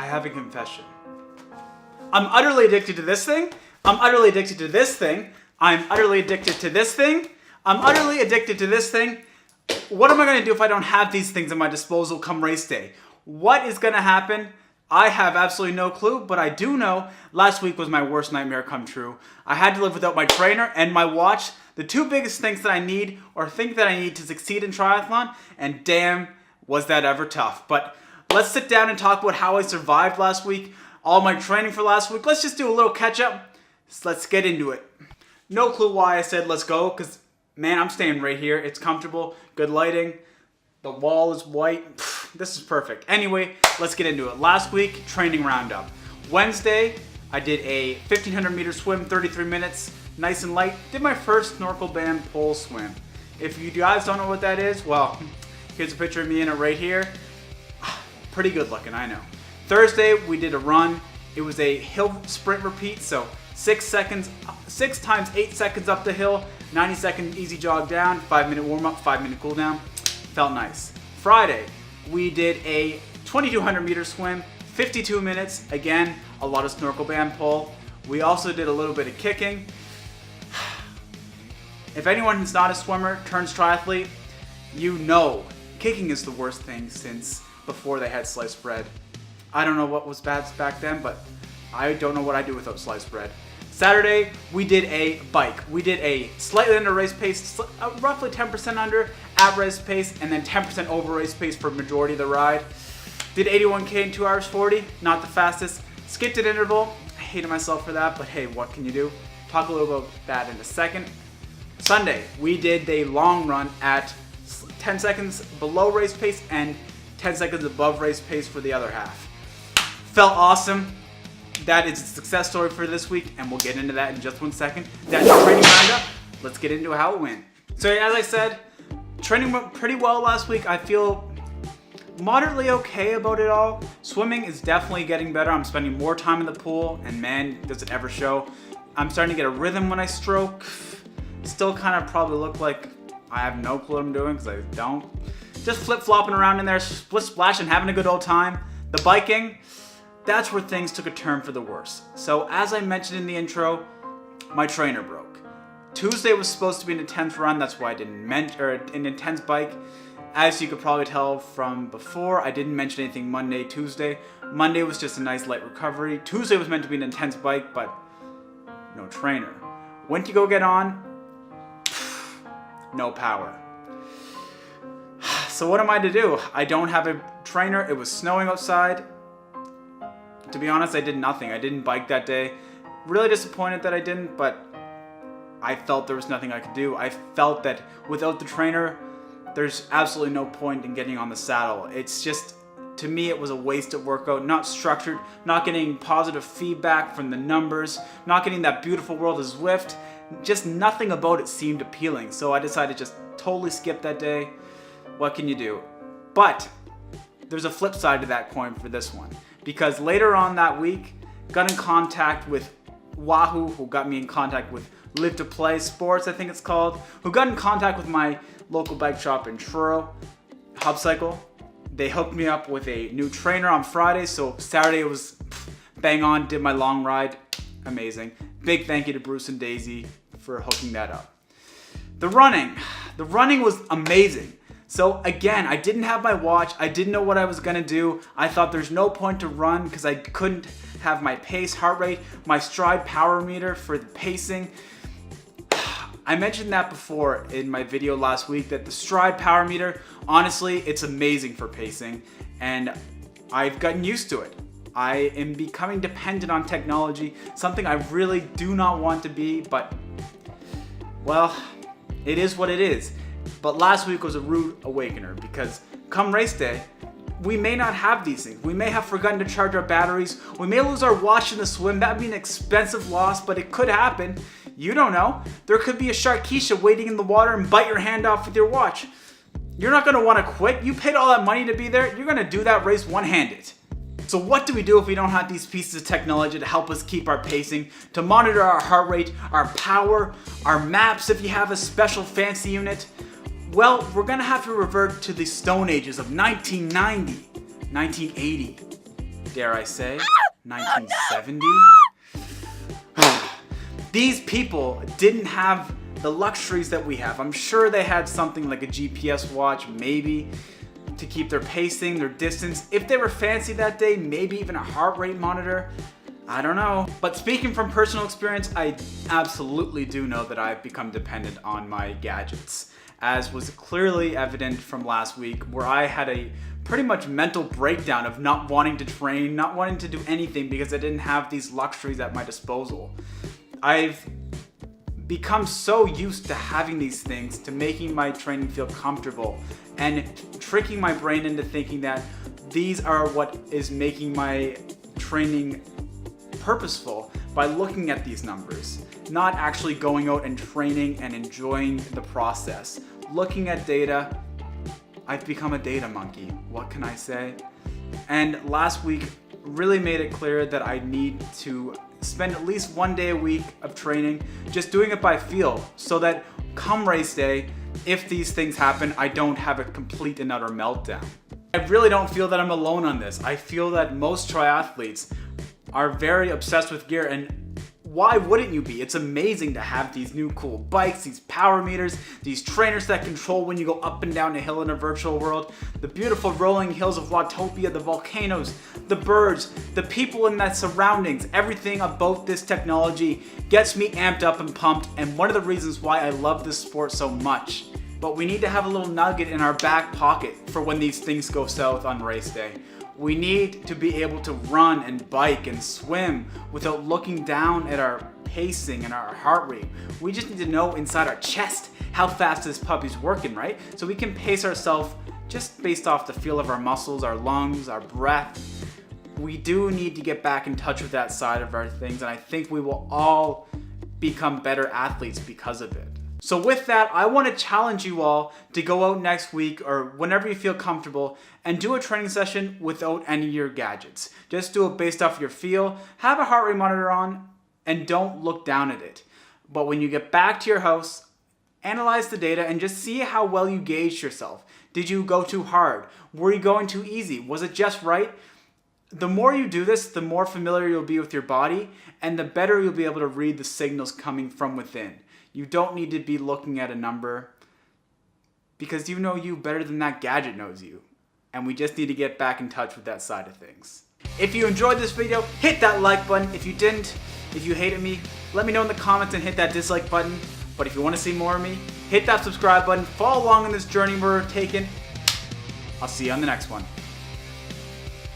I have a confession. I'm utterly addicted to this thing. I'm utterly addicted to this thing. I'm utterly addicted to this thing. I'm utterly addicted to this thing. What am I going to do if I don't have these things at my disposal come race day? What is going to happen? I have absolutely no clue, but I do know last week was my worst nightmare come true. I had to live without my trainer and my watch, the two biggest things that I need or think that I need to succeed in triathlon, and damn, was that ever tough. But let's sit down and talk about how I survived last week, all my training for last week. Let's just do a little catch up. So let's get into it. No clue why I said let's go, because man, I'm staying right here. It's comfortable, good lighting. The wall is white. This is perfect. Anyway, let's get into it. Last week, training roundup. Wednesday, I did a 1500 meter swim, 33 minutes, nice and light. Did my first snorkel band pole swim. If you guys don't know what that is, well, here's a picture of me in it right here. Pretty good looking, I know. Thursday, we did a run. It was a hill sprint repeat, so 6 times 8 seconds up the hill, 90-second easy jog down, 5-minute warm-up, 5-minute cool down. Felt nice. Friday, we did a 2200 meter swim, 52 minutes. Again, a lot of snorkel band pull. We also did a little bit of kicking. If anyone who's not a swimmer turns triathlete, you know kicking is the worst thing since before they had sliced bread. I don't know what was bad back then, but I don't know what I do without sliced bread. Saturday, we did a bike. We did a slightly under race pace, roughly 10% under at race pace, and then 10% over race pace for majority of the ride. Did 81K in 2 hours 40, not the fastest. Skipped an interval. I hated myself for that, but hey, what can you do? Talk a little about that in a second. Sunday, we did the long run at 10 seconds below race pace and 10 seconds above race pace for the other half. Felt awesome. That is a success story for this week, and we'll get into that in just 1 second. That's the training roundup. Let's get into how it went. So as I said, training went pretty well last week. I feel moderately okay about it all. Swimming is definitely getting better. I'm spending more time in the pool, and man, does it ever show. I'm starting to get a rhythm when I stroke. Still kind of probably look like I have no clue what I'm doing, because I don't. Just flip-flopping around in there, split-splashing, having a good old time. The biking, that's where things took a turn for the worse. So as I mentioned in the intro, my trainer broke. Tuesday was supposed to be an intense run, that's why I didn't an intense bike. As you could probably tell from before, I didn't mention anything Monday, Tuesday. Monday was just a nice light recovery. Tuesday was meant to be an intense bike, but no trainer. Went to go get on, no power. So what am I to do? I don't have a trainer, it was snowing outside. To be honest, I did nothing. I didn't bike that day. Really disappointed that I didn't, but I felt there was nothing I could do. I felt that without the trainer, there's absolutely no point in getting on the saddle. It's just, to me, it was a wasted workout, not structured, not getting positive feedback from the numbers, not getting that beautiful world of Zwift. Just nothing about it seemed appealing. So I decided to just totally skip that day. What can you do? But there's a flip side to that coin for this one. Because later on that week, got in contact with Wahoo, who got me in contact with Live to Play Sports, I think it's called, who got in contact with my local bike shop in Truro, Hub Cycle. They hooked me up with a new trainer on Friday, so Saturday was bang on, did my long ride, amazing. Big thank you to Bruce and Daisy for hooking that up. The running was amazing. So again, I didn't have my watch. I didn't know what I was gonna do. I thought there's no point to run because I couldn't have my pace, heart rate, my stride power meter for the pacing. I mentioned that before in my video last week that the stride power meter, honestly, it's amazing for pacing, and I've gotten used to it. I am becoming dependent on technology, something I really do not want to be, but well, it is what it is. But last week was a rude awakener because come race day, we may not have these things. We may have forgotten to charge our batteries. We may lose our watch in the swim. That would be an expensive loss, but it could happen. You don't know. There could be a Sharkeisha waiting in the water and bite your hand off with your watch. You're not gonna wanna quit. You paid all that money to be there. You're gonna do that race one-handed. So what do we do if we don't have these pieces of technology to help us keep our pacing, to monitor our heart rate, our power, our maps if you have a special fancy unit? Well, we're gonna have to revert to the Stone Ages of 1990, 1980. dare I say, 1970. These people didn't have the luxuries that we have. I'm sure they had something like a GPS watch, maybe, to keep their pacing, their distance. If they were fancy that day, maybe even a heart rate monitor. I don't know. But speaking from personal experience, I absolutely do know that I've become dependent on my gadgets, as was clearly evident from last week, where I had a pretty much mental breakdown of not wanting to train, not wanting to do anything because I didn't have these luxuries at my disposal. I've become so used to having these things, to making my training feel comfortable and tricking my brain into thinking that these are what is making my training purposeful by looking at these numbers, not actually going out and training and enjoying the process. Looking at data, I've become a data monkey. What can I say? And last week really made it clear that I need to spend at least one day a week of training just doing it by feel, so that come race day, if these things happen, I don't have a complete and utter meltdown. I really don't feel that I'm alone on this. I feel that most triathletes are very obsessed with gear, and why wouldn't you be? It's amazing to have these new cool bikes, these power meters, these trainers that control when you go up and down a hill in a virtual world, the beautiful rolling hills of Watopia, the volcanoes, the birds, the people in that surroundings. Everything about this technology gets me amped up and pumped, and one of the reasons why I love this sport so much. But we need to have a little nugget in our back pocket for when these things go south on race day. We need to be able to run and bike and swim without looking down at our pacing and our heart rate. We just need to know inside our chest how fast this puppy's working, right? So we can pace ourselves just based off the feel of our muscles, our lungs, our breath. We do need to get back in touch with that side of our things, and I think we will all become better athletes because of it. So with that, I want to challenge you all to go out next week or whenever you feel comfortable and do a training session without any of your gadgets. Just do it based off your feel. Have a heart rate monitor on and don't look down at it. But when you get back to your house, analyze the data and just see how well you gauged yourself. Did you go too hard? Were you going too easy? Was it just right? The more you do this, the more familiar you'll be with your body, and the better you'll be able to read the signals coming from within. You don't need to be looking at a number because you know you better than that gadget knows you. And we just need to get back in touch with that side of things. If you enjoyed this video, hit that like button. If you didn't, if you hated me, let me know in the comments and hit that dislike button. But if you want to see more of me, hit that subscribe button. Follow along on this journey we're taking. I'll see you on the next one.